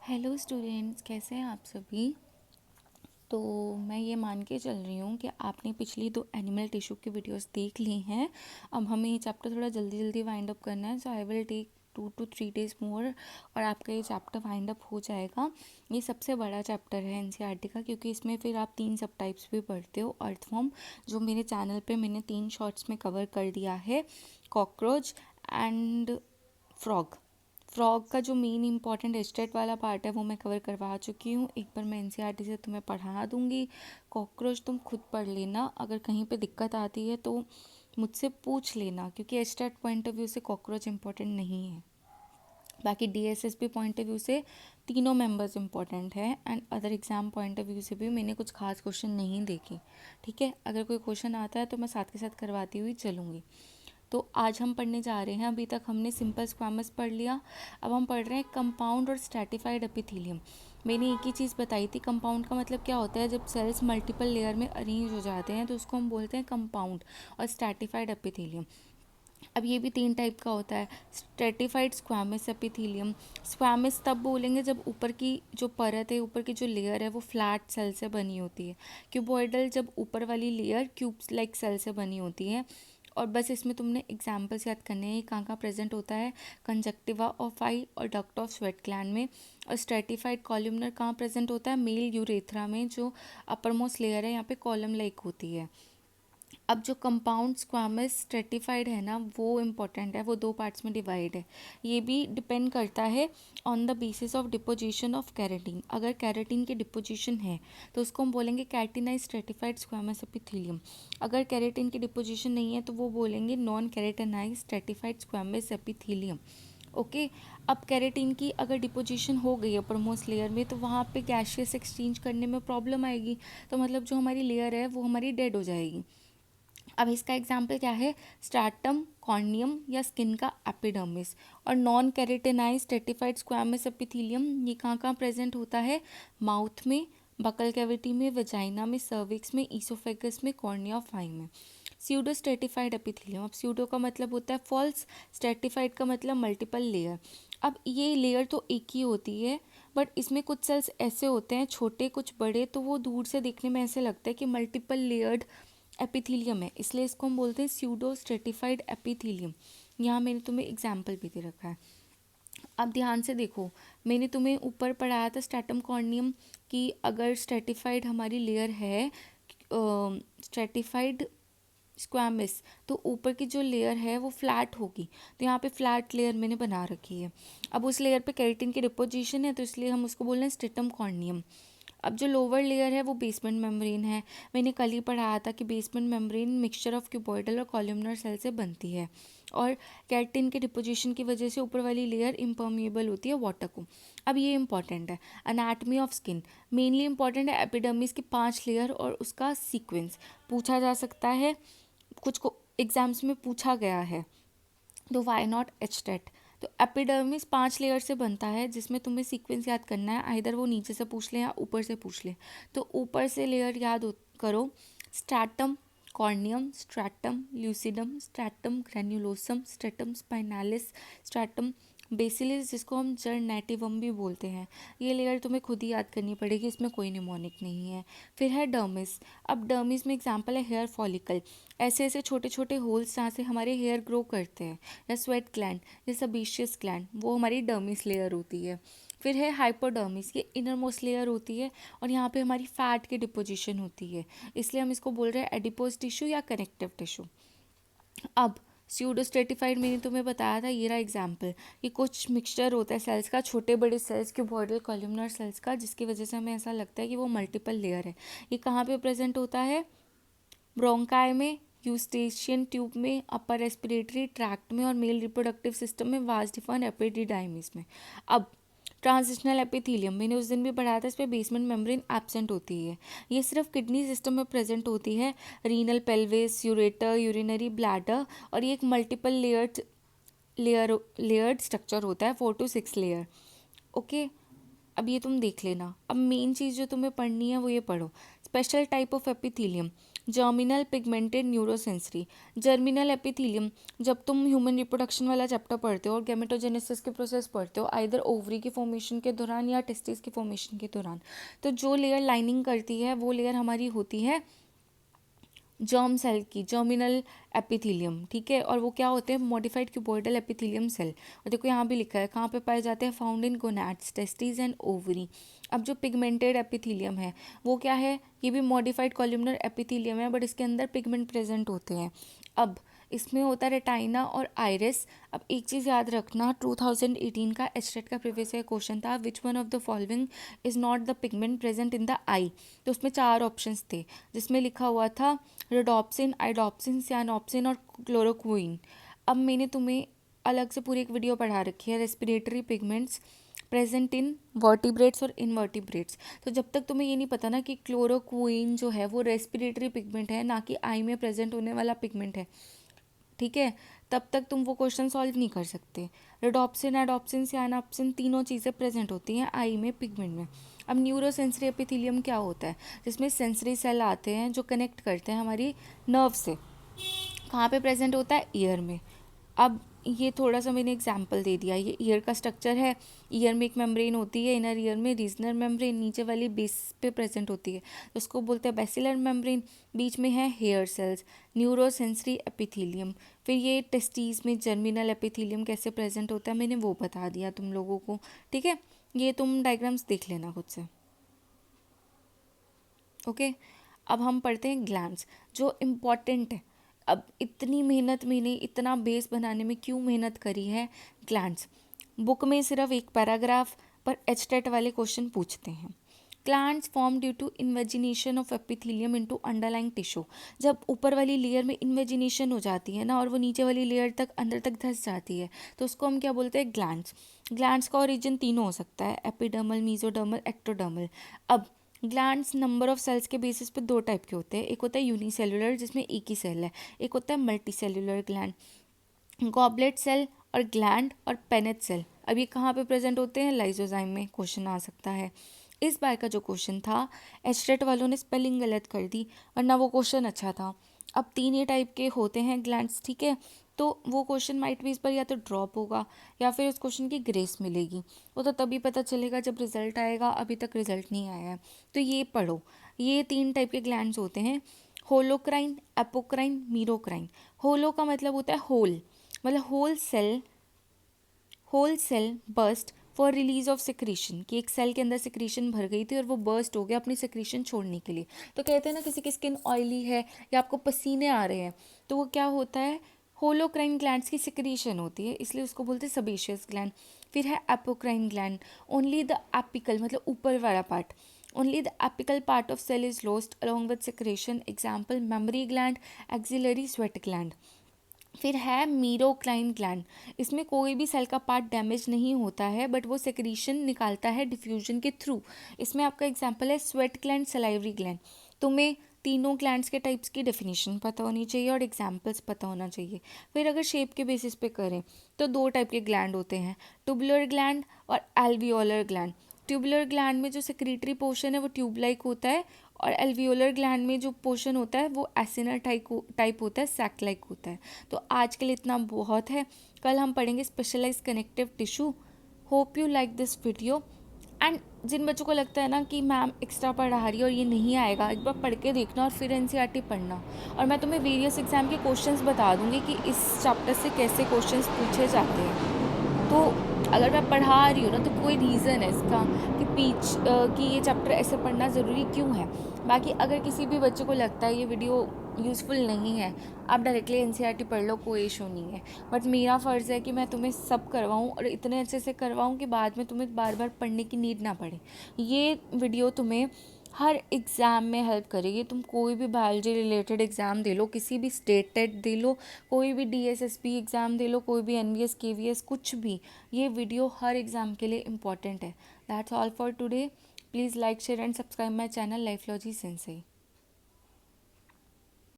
Hello students, कैसे हैं आप सभी। तो मैं ये मान के चल रही हूँ कि आपने पिछली 2 एनिमल टिश्यू की वीडियोस देख ली हैं। अब हमें ये चैप्टर थोड़ा जल्दी जल्दी वाइंड अप करना है, so I will take 2 to 3 days more और आपका ये चैप्टर वाइंड अप हो जाएगा। ये सबसे बड़ा चैप्टर है एनसीईआरटी का, क्योंकि इसमें फिर आप 3 सब टाइप्स भी पढ़ते हो। अर्थवॉर्म जो मेरे चैनल पे मैंने 3 शॉर्ट्स में कवर कर दिया है, कॉकरोच एंड फ्रॉग। फ्रॉग का जो मेन इंपॉर्टेंट एस्टेट वाला पार्ट है वो मैं कवर करवा चुकी हूँ। एक बार मैं एनसीईआरटी से तुम्हें पढ़ा दूँगी। कॉकरोच तुम खुद पढ़ लेना, अगर कहीं पे दिक्कत आती है तो मुझसे पूछ लेना, क्योंकि एस्टेट पॉइंट ऑफ व्यू से कॉकरोच इंपॉर्टेंट नहीं है। बाकी डीएसएसपी पॉइंट ऑफ व्यू से तीनों मेंबर्स इंपॉर्टेंट है, and other exam point of view से भी मैंने कुछ खास क्वेश्चन नहीं देखे। ठीक है, अगर कोई क्वेश्चन आता है तो मैं साथ के साथ करवाती हुई चलूँगी। तो आज हम पढ़ने जा रहे हैं, अभी तक हमने सिंपल स्क्वामस पढ़ लिया, अब हम पढ़ रहे हैं कंपाउंड और स्ट्रैटिफाइड एपिथेलियम। मैंने एक ही चीज़ बताई थी, कंपाउंड का मतलब क्या होता है, जब सेल्स मल्टीपल लेयर में अरेंज हो जाते हैं तो उसको हम बोलते हैं कंपाउंड, और स्ट्रैटिफाइड एपिथेलियम। अब ये भी 3 टाइप का होता है, स्ट्रेटिफाइड स्क्वामस एपिथेलियम। स्क्वामस तब बोलेंगे जब ऊपर की जो परत है, ऊपर की जो लेयर है वो फ्लैट सेल से बनी होती है। क्यूबॉइडल जब ऊपर वाली लेयर क्यूब्स लाइक सेल से बनी होती है। और बस इसमें तुमने एग्जाम्पल्स याद करने हैं, कहाँ कहाँ प्रेजेंट होता है, कंजक्टिवा ऑफ आई और डक्ट ऑफ स्वेट ग्लैंड में। और स्ट्रेटिफाइड कॉलमनर कहाँ प्रेजेंट होता है, मेल यूरेथ्रा में, जो अपर मोस्ट लेयर है यहाँ पे कॉलम लाइक होती है। अब जो कंपाउंड स्क्वामस स्ट्रेटिफाइड है ना, वो इम्पॉर्टेंट है, वो 2 पार्ट्स में डिवाइड है। ये भी डिपेंड करता है on the basis of deposition of keratin. अगर कैरेटीन की डिपोजिशन है तो उसको हम बोलेंगे कैरेटिनाइज स्ट्रेटिफाइड स्क्वामस एपिथेलियम। अगर कैरेटीन की डिपोजिशन नहीं है तो वो बोलेंगे non keratinize stratified squamous epithelium. Okay. अब कैरेटीन की अगर डिपोजिशन हो गई है अपरमोस्ट लेयर में, तो वहाँ पे गैशियस एक्सचेंज करने में प्रॉब्लम आएगी, तो मतलब जो हमारी लेयर है वो हमारी डेड हो जाएगी। अब इसका एग्जाम्पल क्या है, स्ट्रैटम कॉर्नियम या स्किन का एपिडर्मिस। और non keratinize stratified squamous epithelium ये कहाँ कहाँ प्रेजेंट होता है, माउथ में, बकल कैविटी में, वजाइना में, सर्विक्स में, ईसोफेगस में, कॉर्निया ऑफ आई में। स्यूडो स्ट्रेटिफाइड एपिथेलियम, अब स्यूडो का मतलब होता है फॉल्स, स्ट्रेटिफाइड का मतलब मल्टीपल लेयर। अब ये लेयर तो एक ही होती है, बट इसमें कुछ सेल्स ऐसे होते हैं छोटे कुछ बड़े, तो वो दूर से देखने में ऐसे लगता है कि मल्टीपल लेयर्ड एपिथेलियम है, इसलिए इसको हम बोलते हैं स्यूडो स्ट्रेटिफाइड एपिथेलियम। यहाँ मैंने तुम्हें एग्जाम्पल भी दे रखा है। अब ध्यान से देखो, मैंने तुम्हें ऊपर पढ़ाया था स्ट्रैटम कॉर्नियम कि अगर स्ट्रेटिफाइड हमारी लेयर है, स्ट्रेटिफाइड स्क्वामस, तो ऊपर की जो लेयर है वो फ्लैट होगी। तो यहाँ पे फ्लैट लेयर मैंने बना रखी है। अब उस लेयर पे केराटिन की डिपोजिशन है, तो इसलिए हम उसको बोल रहे हैं स्ट्रेटम कॉर्नियम। अब जो लोअर लेयर है वो बेसमेंट मेम्ब्रेन है। मैंने कल ही पढ़ाया था कि basement membrane mixture of cuboidal और कॉलमनर सेल से बनती है, और केराटिन के डिपोजिशन की वजह से ऊपर वाली लेयर इम्पर्मिएबल होती है वाटर को। अब ये इंपॉर्टेंट है, anatomy of skin mainly important है, एपिडर्मिस की 5 लेयर और उसका सीक्वेंस पूछा जा सकता है, कुछ को एग्जाम्स में पूछा गया है। तो वाई नॉट एचटेट। तो एपिडर्मिस 5 लेयर से बनता है, जिसमें तुम्हें सीक्वेंस याद करना है, आइदर वो नीचे से पूछ ले या ऊपर से पूछ ले। तो ऊपर से लेयर याद करो, stratum corneum, stratum lucidum, stratum granulosum, stratum spinalis, stratum basalis, जिसको हम जर्नेटिवम भी बोलते हैं। ये लेयर तुम्हें खुद ही याद करनी पड़ेगी, इसमें कोई निमोनिक नहीं है। फिर है डर्मिस। अब डर्मिस में एग्जांपल है हेयर फॉलिकल, ऐसे ऐसे छोटे छोटे होल्स जहाँ से हमारे हेयर ग्रो करते हैं, या स्वेट ग्लैंड या सबीशियस ग्लैंड, वो हमारी डर्मिस लेयर होती है। फिर है हाइपोडर्मिस, ये इनर मोस्ट लेयर होती है, और यहाँ पे हमारी फैट की डिपोजिशन होती है, इसलिए हम इसको बोल रहे हैं एडिपोज टिश्यू या कनेक्टिव टिश्यू। अब स्यूडो स्ट्रेटिफाइड मैंने तुम्हें बताया था, ये रहा एग्जाम्पल, ये कुछ मिक्सचर होता है सेल्स का, छोटे बड़े सेल्स, क्यूबॉइडल कॉलमनर सेल्स का, जिसकी वजह से हमें ऐसा लगता है कि वो मल्टीपल लेयर है। ये कहाँ पे प्रेजेंट होता है, ब्रोंकाई में, यूस्टेशियन ट्यूब में, अपर रेस्पिरेटरी ट्रैक्ट में, और मेल रिप्रोडक्टिव सिस्टम में, वास डिफर्न एपिडिडाइमिस में। अब ट्रांजिशनल एपिथेलियम मैंने उस दिन भी पढ़ाया था, इस पर बेसमेंट मेम्ब्रेन एब्सेंट होती है, ये सिर्फ किडनी सिस्टम में प्रेजेंट होती है, renal pelvis, ureter, urinary bladder, और ये एक मल्टीपल लेयर्ड स्ट्रक्चर होता है, 4 to 6 लेयर। ओके। अब ये तुम देख लेना। अब मेन चीज़ जो तुम्हें पढ़नी है वो ये पढ़ो, special type of epithelium, germinal pigmented neurosensory. Germinal epithelium, जब तुम ह्यूमन रिप्रोडक्शन वाला चैप्टर पढ़ते हो और गैमेटोजेनेसिस के प्रोसेस पढ़ते हो, आइदर ओवरी के फॉर्मेशन के दौरान या टेस्टिस के फॉर्मेशन के दौरान, तो जो लेयर लाइनिंग करती है वो लेयर हमारी होती है जर्म सेल की, जर्मिनल एपिथेलियम, ठीक है। और वो क्या होते हैं? Modified cuboidal epithelium cell. और देखो यहाँ भी लिखा है कहाँ पे पाए जाते हैं, found in gonads, testis and ovary. अब जो पिगमेंटेड एपिथेलियम है वो क्या है? ये भी मॉडिफाइड कॉलमनर एपिथेलियम है, बट इसके अंदर पिगमेंट प्रेजेंट होते हैं। अब इसमें होता है रेटाइना और आइरिस। अब एक चीज़ याद रखना, 2018 का एचटेट का प्रीवियस ईयर क्वेश्चन था, which one of the following is not the pigment present in the eye. तो उसमें 4 ऑप्शंस थे, जिसमें लिखा हुआ था रोडोप्सिन, आइडोप्सिन, सियानोप्सिन और क्लोरोक्विन। अब मैंने तुम्हें अलग से पूरी एक वीडियो पढ़ा रखी है, respiratory pigments present in vertebrates और इनवर्टिब्रेट्स। तो जब तक तुम्हें ये नहीं पता ना कि क्लोरोक्विन जो है वो रेस्पिरेटरी पिगमेंट है, ना कि आई में प्रेजेंट होने वाला पिगमेंट है, ठीक है, तब तक तुम वो क्वेश्चन सॉल्व नहीं कर सकते। रेडोप्सिन, एडोप्सिन, सियानोप्सिन तीनों चीज़ें प्रेजेंट होती हैं आई में, पिगमेंट में। अब न्यूरोसेंसरी एपिथेलियम क्या होता है? जिसमें सेंसरी सेल आते हैं जो कनेक्ट करते हैं हमारी नर्व से। कहाँ पे प्रेजेंट होता है? ईयर में। अब ये थोड़ा सा मैंने एग्जाम्पल दे दिया। ये ईयर का स्ट्रक्चर है, ईयर में एक मेम्ब्रेन होती है, इनर ईयर में रीजनल मेम्ब्रेन, नीचे वाली बेस पे प्रेजेंट होती है, तो उसको बोलते हैं बेसिलर मेम्ब्रेन, बीच में है हेयर सेल्स, न्यूरोसेंसरी एपिथेलियम। फिर ये टेस्टीज में जर्मिनल एपिथेलियम कैसे प्रेजेंट होता है मैंने वो बता दिया तुम लोगों को, ठीक है। ये तुम डायग्राम्स देख लेना खुद से, ओके। अब हम पढ़ते हैं ग्लैंड्स, जो इम्पॉर्टेंट है। अब इतनी मेहनत मैंने इतना बेस बनाने में क्यों मेहनत करी है? ग्लैंड्स बुक में सिर्फ एक पैराग्राफ पर एचटेट वाले क्वेश्चन पूछते हैं। Glands form due to invagination of epithelium into underlying tissue. जब ऊपर वाली लेयर में इन्वेजिनेशन हो जाती है ना और वो नीचे वाली लेयर तक अंदर तक धंस जाती है, तो उसको हम क्या बोलते हैं? ग्लैंड्स। ग्लैंड्स का ओरिजिन तीनों हो सकता है, एपिडर्मल, मीजोडर्मल, एक्टोडर्मल। अब ग्लैंड्स नंबर ऑफ सेल्स के बेसिस पे 2 टाइप के होते हैं। एक होता है यूनिसेलुलर जिसमें एक ही सेल है, एक होता है मल्टीसेलुलर ग्लैंड। गॉबलेट सेल और ग्लैंड और पेनेट सेल, अब ये कहाँ पे प्रेजेंट होते हैं? लाइजोजाइम में। क्वेश्चन आ सकता है। इस बार का जो क्वेश्चन था एचटेट वालों ने स्पेलिंग गलत कर दी, वरना वो क्वेश्चन अच्छा था। अब 3 ही टाइप के होते हैं ग्लैंड्स, ठीक है। तो वो क्वेश्चन माइट भी इस बार या तो ड्रॉप होगा या फिर उस क्वेश्चन की ग्रेस मिलेगी। वो तो तभी पता चलेगा जब रिजल्ट आएगा, अभी तक रिजल्ट नहीं आया है। तो ये पढ़ो, ये 3 टाइप के ग्लैंड्स होते हैं, होलोक्राइन, एपोक्राइन, मीरोक्राइन। होलो का मतलब होता है होल, मतलब hole cell burst for release of secretion, कि एक सेल के अंदर सिक्रीशन भर गई थी और वो बर्स्ट हो गया अपनी सिक्रीशन छोड़ने के लिए। तो कहते हैं ना किसी की स्किन ऑयली है या आपको पसीने आ रहे हैं, तो वो क्या होता है? होलोक्राइन ग्लैंड्स की सिक्रीशन होती है, इसलिए उसको बोलते हैं सेबेशियस ग्लैंड। फिर है apocrine gland, only the apical मतलब ऊपर वाला part, only the apical part of cell is lost along with secretion, example mammary gland, axillary sweat gland. फिर है मीरोक्लाइन ग्लैंड, इसमें कोई भी सेल का पार्ट डैमेज नहीं होता है, बट वो सेक्रीशन निकालता है डिफ्यूजन के थ्रू। इसमें आपका एग्जांपल है स्वेट ग्लैंड, सलाइवरी ग्लैंड। तुम्हें तीनों ग्लैंड्स के टाइप्स की डेफिनेशन पता होनी चाहिए और एग्जांपल्स पता होना चाहिए। फिर अगर शेप के बेसिस पे करें तो 2 टाइप के ग्लैंड होते हैं, ट्यूबुलर ग्लैंड और एल्वियोलर ग्लैंड। ट्यूबुलर ग्लैंड में जो सेक्रेटरी पोर्शन है वो ट्यूब लाइक होता है, और एल्वियोलर ग्लैंड में जो पोर्शन होता है वो एसिनर टाइप होता है, सैक लाइक होता है। तो आज के लिए इतना बहुत है, कल हम पढ़ेंगे specialise connective tissue. Hope you like this video. And जिन बच्चों को लगता है ना कि मैम एक्स्ट्रा पढ़ा रही है और ये नहीं आएगा, एक बार पढ़ के देखना और फिर एनसीईआरटी पढ़ना, और मैं तुम्हें वेरियस एग्जाम के क्वेश्चंस बता दूंगी कि इस चैप्टर से कैसे क्वेश्चंस पूछे जाते हैं। तो अगर मैं पढ़ा रही हूँ ना तो कोई रीज़न है इसका कि ये चैप्टर ऐसे पढ़ना ज़रूरी क्यों है। बाकी अगर किसी भी बच्चे को लगता है ये वीडियो यूज़फुल नहीं है, आप डायरेक्टली एनसीईआरटी पढ़ लो, कोई इशू नहीं है। बट मेरा फ़र्ज़ है कि मैं तुम्हें सब करवाऊँ और इतने अच्छे से करवाऊँ कि बाद में तुम्हें बार बार पढ़ने की नीड ना पड़े। ये वीडियो तुम्हें हर एग्ज़ाम में हेल्प करेगी। तुम कोई भी बायोलॉजी रिलेटेड एग्ज़ाम दे लो, किसी भी स्टेट टेट दे लो, कोई भी डीएसएसपी एग्ज़ाम दे लो, कोई भी एनवीएस केवीएस कुछ भी, ये वीडियो हर एग्ज़ाम के लिए इम्पॉर्टेंट है। That's all for today. Please like share and subscribe my channel Lifeology Sensei.